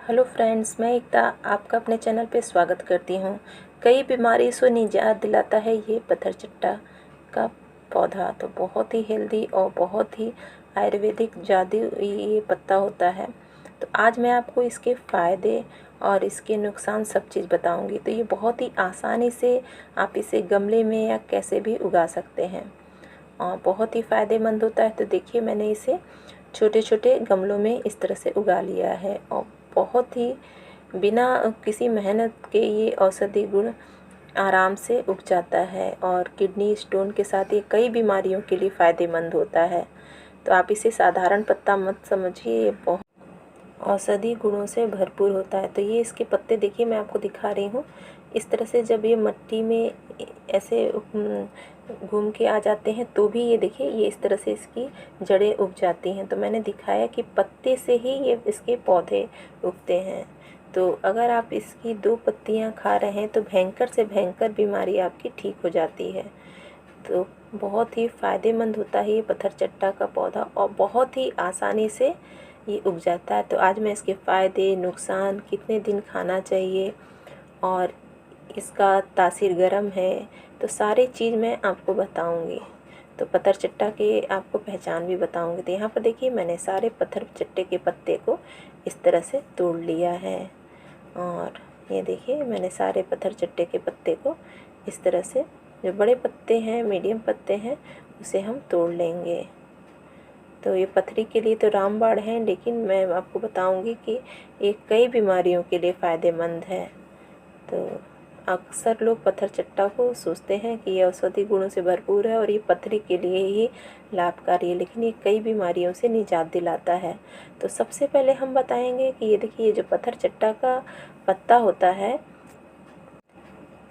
Hello friends, मैं एकता आपका अपने चैनल पे स्वागत करती हूँ। कई बीमारी से निजात दिलाता है ये पत्थरचट्टा का पौधा। तो बहुत ही हेल्दी और बहुत ही आयुर्वेदिक जादू ये पत्ता होता है। तो आज मैं आपको इसके फ़ायदे और इसके नुकसान सब चीज़ बताऊंगी। तो ये बहुत ही आसानी से आप इसे गमले में या कैसे भी उगा सकते हैं और बहुत ही फ़ायदेमंद होता है। तो देखिए, मैंने इसे छोटे छोटे गमलों में इस तरह से उगा लिया है और बहुत ही बिना किसी मेहनत के ये औषधि गुण आराम से उग जाता है और किडनी स्टोन के साथ ये कई बीमारियों के लिए फ़ायदेमंद होता है। तो आप इसे साधारण पत्ता मत समझिए, ये बहुत औषधि गुणों से भरपूर होता है। तो ये इसके पत्ते देखिए, मैं आपको दिखा रही हूँ। इस तरह से जब ये मिट्टी में ऐसे घूम के आ जाते हैं तो भी ये देखिए, ये इस तरह से इसकी जड़ें उग जाती हैं। तो मैंने दिखाया कि पत्ते से ही ये इसके पौधे उगते हैं। तो अगर आप इसकी 2 पत्तियाँ खा रहे हैं तो भयंकर से भयंकर बीमारी आपकी ठीक हो जाती है। तो बहुत ही फ़ायदेमंद होता है ये पत्थरचट्टा का पौधा और बहुत ही आसानी से ये उग जाता है। तो आज मैं इसके फ़ायदे, नुकसान, कितने दिन खाना चाहिए और इसका तासीर गर्म है, तो सारी चीज़ मैं आपको बताऊंगी। तो पत्थरचट्टा के आपको पहचान भी बताऊंगी। तो यहाँ पर देखिए, मैंने सारे पत्थरचट्टे के पत्ते को इस तरह से तोड़ लिया है और ये देखिए, मैंने सारे पत्थरचट्टे के पत्ते को इस तरह से, जो बड़े पत्ते हैं, मीडियम पत्ते हैं, उसे हम तोड़ लेंगे। तो ये पथरी के लिए तो रामबाण है, लेकिन मैं आपको बताऊंगी कि ये कई बीमारियों के लिए फ़ायदेमंद है। तो अक्सर लोग पत्थरचट्टा को सोचते हैं कि ये औषधि गुणों से भरपूर है और ये पथरी के लिए ही लाभकारी है, लेकिन ये कई बीमारियों से निजात दिलाता है। तो सबसे पहले हम बताएंगे कि ये देखिए, ये जो पत्थरचट्टा का पत्ता होता है,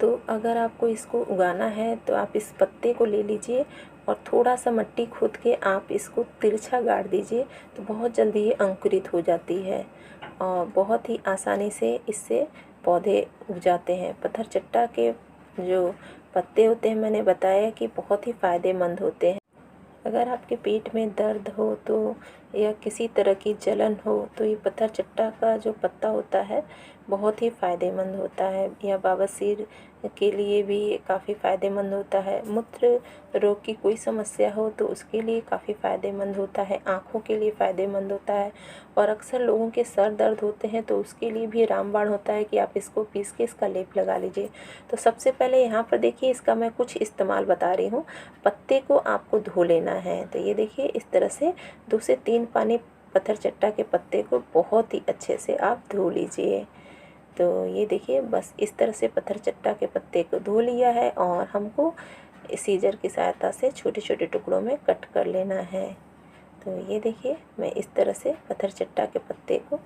तो अगर आपको इसको उगाना है तो आप इस पत्ते को ले लीजिए और थोड़ा सा मिट्टी खोद के आप इसको तिरछा गाड़ दीजिए। तो बहुत जल्दी ये अंकुरित हो जाती है और बहुत ही आसानी से इससे पौधे उग जाते हैं। पत्थरचट्टा के जो पत्ते होते हैं, मैंने बताया कि बहुत ही फ़ायदेमंद होते हैं। अगर आपके पेट में दर्द हो तो या किसी तरह की जलन हो तो ये पत्थरचट्टा का जो पत्ता होता है बहुत ही फ़ायदेमंद होता है। या बवासीर के लिए भी काफ़ी फ़ायदेमंद होता है। मूत्र रोग की कोई समस्या हो तो उसके लिए काफ़ी फ़ायदेमंद होता है। आँखों के लिए फ़ायदेमंद होता है और अक्सर लोगों के सर दर्द होते हैं तो उसके लिए भी रामबाण होता है कि आप इसको पीस के इसका लेप लगा लीजिए। तो सबसे पहले यहाँ पर देखिए, इसका मैं कुछ इस्तेमाल बता रही हूँ। पत्ते को आपको धो लेना है। तो ये देखिए, इस तरह से 2 से 3 पानी पत्थरचट्टा के पत्ते को बहुत ही अच्छे से आप धो लीजिए। तो ये देखिए, बस इस तरह से पत्थरचट्टा के पत्ते को धो लिया है और हमको सीजर की सहायता से छोटे छोटे टुकड़ों में कट कर लेना है। तो ये देखिए, मैं इस तरह से पत्थरचट्टा के पत्ते को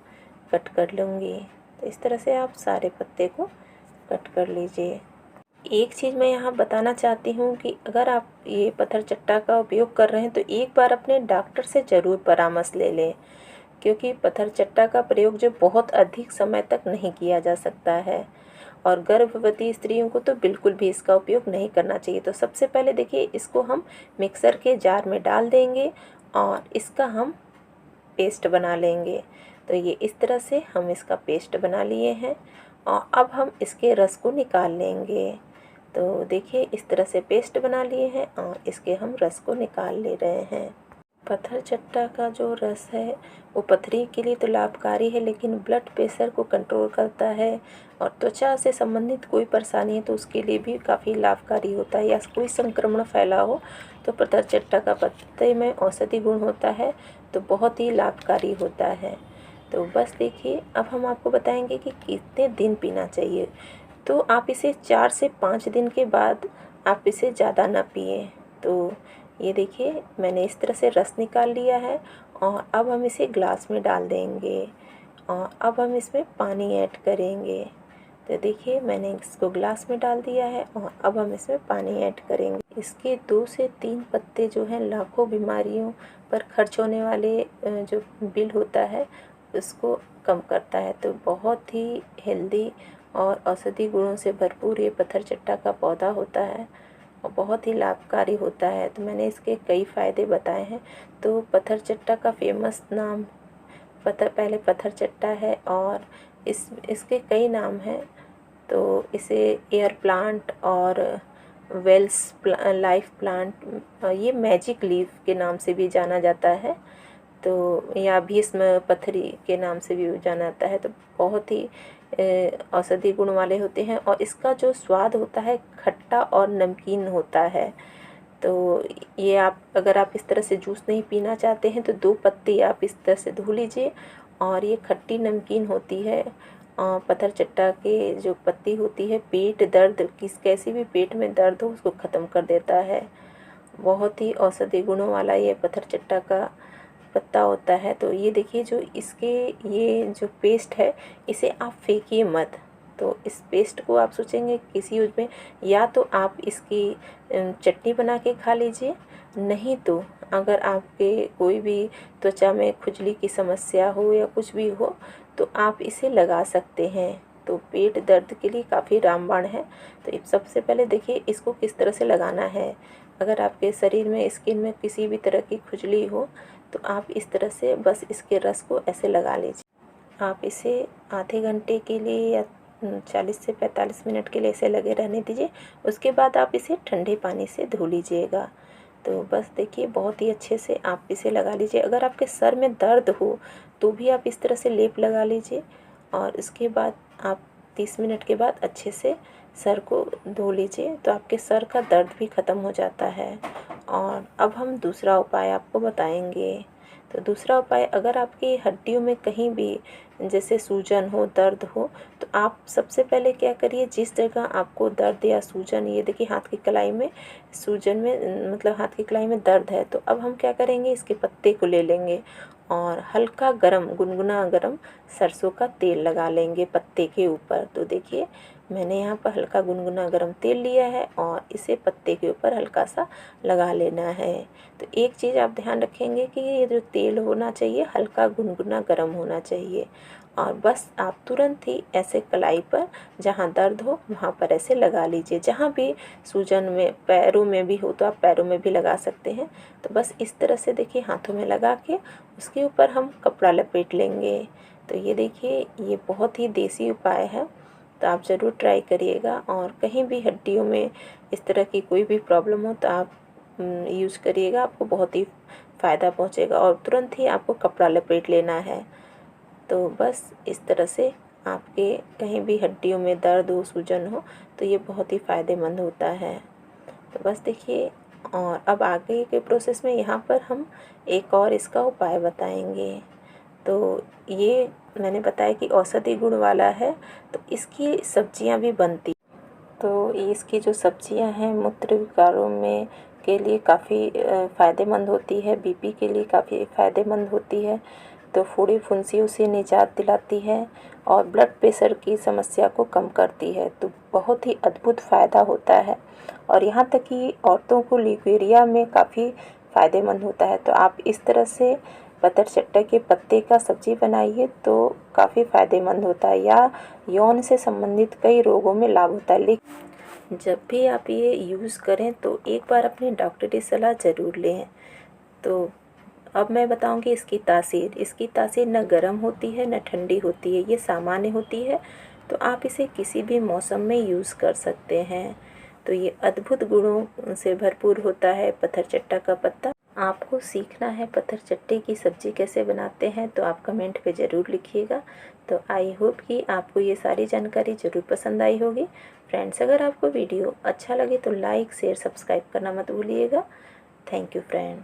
कट कर लूँगी। तो इस तरह से आप सारे पत्ते को कट कर लीजिए। एक चीज़ मैं यहाँ बताना चाहती हूँ कि अगर आप ये पत्थरचट्टा का उपयोग कर रहे हैं तो एक बार अपने डॉक्टर से ज़रूर परामर्श ले लें, क्योंकि पत्थरचट्टा का प्रयोग जो बहुत अधिक समय तक नहीं किया जा सकता है और गर्भवती स्त्रियों को तो बिल्कुल भी इसका उपयोग नहीं करना चाहिए। तो सबसे पहले देखिए, इसको हम मिक्सर के जार में डाल देंगे और इसका हम पेस्ट बना लेंगे। तो ये इस तरह से हम इसका पेस्ट बना लिए हैं और अब हम इसके रस को निकाल लेंगे। तो देखिए, इस तरह से पेस्ट बना लिए हैं और इसके हम रस को निकाल ले रहे हैं। पत्थरचट्टा का जो रस है वो पथरी के लिए तो लाभकारी है, लेकिन ब्लड प्रेशर को कंट्रोल करता है और त्वचा से संबंधित कोई परेशानी है तो उसके लिए भी काफ़ी लाभकारी होता है। या कोई संक्रमण फैला हो तो पत्थरचट्टा का पत्ते में औषधि गुण होता है, तो बहुत ही लाभकारी होता है। तो बस देखिए, अब हम आपको बताएंगे कि कितने दिन पीना चाहिए। तो आप इसे 4 से 5 दिन के बाद आप इसे ज़्यादा ना पिए। तो ये देखिए, मैंने इस तरह से रस निकाल लिया है और अब हम इसे ग्लास में डाल देंगे और अब हम इसमें पानी ऐड करेंगे। तो देखिए, मैंने इसको ग्लास में डाल दिया है और अब हम इसमें पानी ऐड करेंगे। इसके 2 से 3 पत्ते जो हैं लाखों बीमारियों पर खर्च होने वाले जो बिल होता है उसको कम करता है। तो बहुत ही हेल्दी और औषधि गुणों से भरपूर ये पत्थरचट्टा का पौधा होता है और बहुत ही लाभकारी होता है। तो मैंने इसके कई फ़ायदे बताए हैं। तो पत्थरचट्टा का फेमस नाम पहले पत्थर चट्टा है और इसके कई नाम हैं। तो इसे एयर प्लांट और वेल्स लाइफ प्लांट, ये मैजिक लीफ के नाम से भी जाना जाता है, तो या भीष्म पथरी के नाम से भी जाना जाता है। तो बहुत ही औषधि गुण वाले होते हैं और इसका जो स्वाद होता है खट्टा और नमकीन होता है। तो ये अगर आप इस तरह से जूस नहीं पीना चाहते हैं तो 2 पत्ती आप इस तरह से धो लीजिए। और ये खट्टी नमकीन होती है। पत्थर चट्टा के जो पत्ती होती है, पेट दर्द कैसी भी पेट में दर्द हो उसको ख़त्म कर देता है। बहुत ही औषधि गुणों वाला ये पत्थर चट्टा का पत्ता होता है। तो ये देखिए, ये जो पेस्ट है इसे आप फेंकिए मत। तो इस पेस्ट को आप सोचेंगे किसी यूज में, या तो आप इसकी चटनी बना के खा लीजिए, नहीं तो अगर आपके कोई भी त्वचा में खुजली की समस्या हो या कुछ भी हो तो आप इसे लगा सकते हैं। तो पेट दर्द के लिए काफ़ी रामबाण है। तो सबसे पहले देखिए इसको किस तरह से लगाना है। अगर आपके शरीर में, स्किन में किसी भी तरह की खुजली हो तो आप इस तरह से बस इसके रस को ऐसे लगा लीजिए। आप इसे आधे घंटे के लिए या 40 से 45 मिनट के लिए ऐसे लगे रहने दीजिए। उसके बाद आप इसे ठंडे पानी से धो लीजिएगा। तो बस देखिए, बहुत ही अच्छे से आप इसे लगा लीजिए। अगर आपके सर में दर्द हो तो भी आप इस तरह से लेप लगा लीजिए और इसके बाद आप 30 मिनट के बाद अच्छे से सर को धो लीजिए, तो आपके सर का दर्द भी ख़त्म हो जाता है। और अब हम दूसरा उपाय आपको बताएंगे। तो दूसरा उपाय, अगर आपकी हड्डियों में कहीं भी जैसे सूजन हो, दर्द हो, तो आप सबसे पहले क्या करिए, जिस जगह आपको दर्द या सूजन, ये देखिए हाथ की कलाई में सूजन में, मतलब हाथ की कलाई में दर्द है, तो अब हम क्या करेंगे, इसके पत्ते को ले लेंगे और हल्का गरम, गुनगुना गरम सरसों का तेल लगा लेंगे पत्ते के ऊपर। तो देखिए मैंने यहाँ पर हल्का गुनगुना गरम तेल लिया है और इसे पत्ते के ऊपर हल्का सा लगा लेना है। तो एक चीज़ आप ध्यान रखेंगे कि ये जो तेल होना चाहिए हल्का गुनगुना गरम होना चाहिए। और बस आप तुरंत ही ऐसे कलाई पर जहाँ दर्द हो वहाँ पर ऐसे लगा लीजिए। जहाँ भी सूजन में, पैरों में भी हो तो आप पैरों में भी लगा सकते हैं। तो बस इस तरह से देखिए हाथों में लगा के उसके ऊपर हम कपड़ा लपेट लेंगे। तो ये देखिए, ये बहुत ही देसी उपाय है, तो आप ज़रूर ट्राई करिएगा। और कहीं भी हड्डियों में इस तरह की कोई भी प्रॉब्लम हो तो आप यूज़ करिएगा, आपको बहुत ही फ़ायदा पहुंचेगा। और तुरंत ही आपको कपड़ा लपेट लेना है। तो बस इस तरह से आपके कहीं भी हड्डियों में दर्द हो, सूजन हो, तो ये बहुत ही फ़ायदेमंद होता है। तो बस देखिए, और अब आगे के प्रोसेस में यहाँ पर हम एक और इसका उपाय बताएंगे। तो ये मैंने बताया कि औषधि गुण वाला है, तो इसकी सब्जियाँ भी बनती। तो इसकी जो सब्जियां हैं मूत्र विकारों में के लिए काफ़ी फ़ायदेमंद होती है, बीपी के लिए काफ़ी फ़ायदेमंद होती है। तो फोड़ी फुंसियों से निजात दिलाती है और ब्लड प्रेशर की समस्या को कम करती है। तो बहुत ही अद्भुत फ़ायदा होता है। और यहाँ तक कि औरतों को लीवेरिया में काफ़ी फ़ायदेमंद होता है। तो आप इस तरह से पत्थर चट्टा के पत्ते का सब्जी बनाइए तो काफ़ी फ़ायदेमंद होता है, या यौन से संबंधित कई रोगों में लाभ होता है। लेकिन जब भी आप ये यूज़ करें तो एक बार अपनी डॉक्टरी सलाह ज़रूर लें। तो अब मैं बताऊंगी इसकी तासीर न गर्म होती है न ठंडी होती है, ये सामान्य होती है। तो आप इसे किसी भी मौसम में यूज़ कर सकते हैं। तो ये अद्भुत गुणों से भरपूर होता है पत्थर चट्टा का पत्ता। आपको सीखना है पत्थर चट्टे की सब्ज़ी कैसे बनाते हैं तो आप कमेंट पे ज़रूर लिखिएगा। तो आई होप कि आपको ये सारी जानकारी ज़रूर पसंद आई होगी। फ्रेंड्स, अगर आपको वीडियो अच्छा लगे तो लाइक, शेयर, सब्सक्राइब करना मत भूलिएगा। Thank you friend.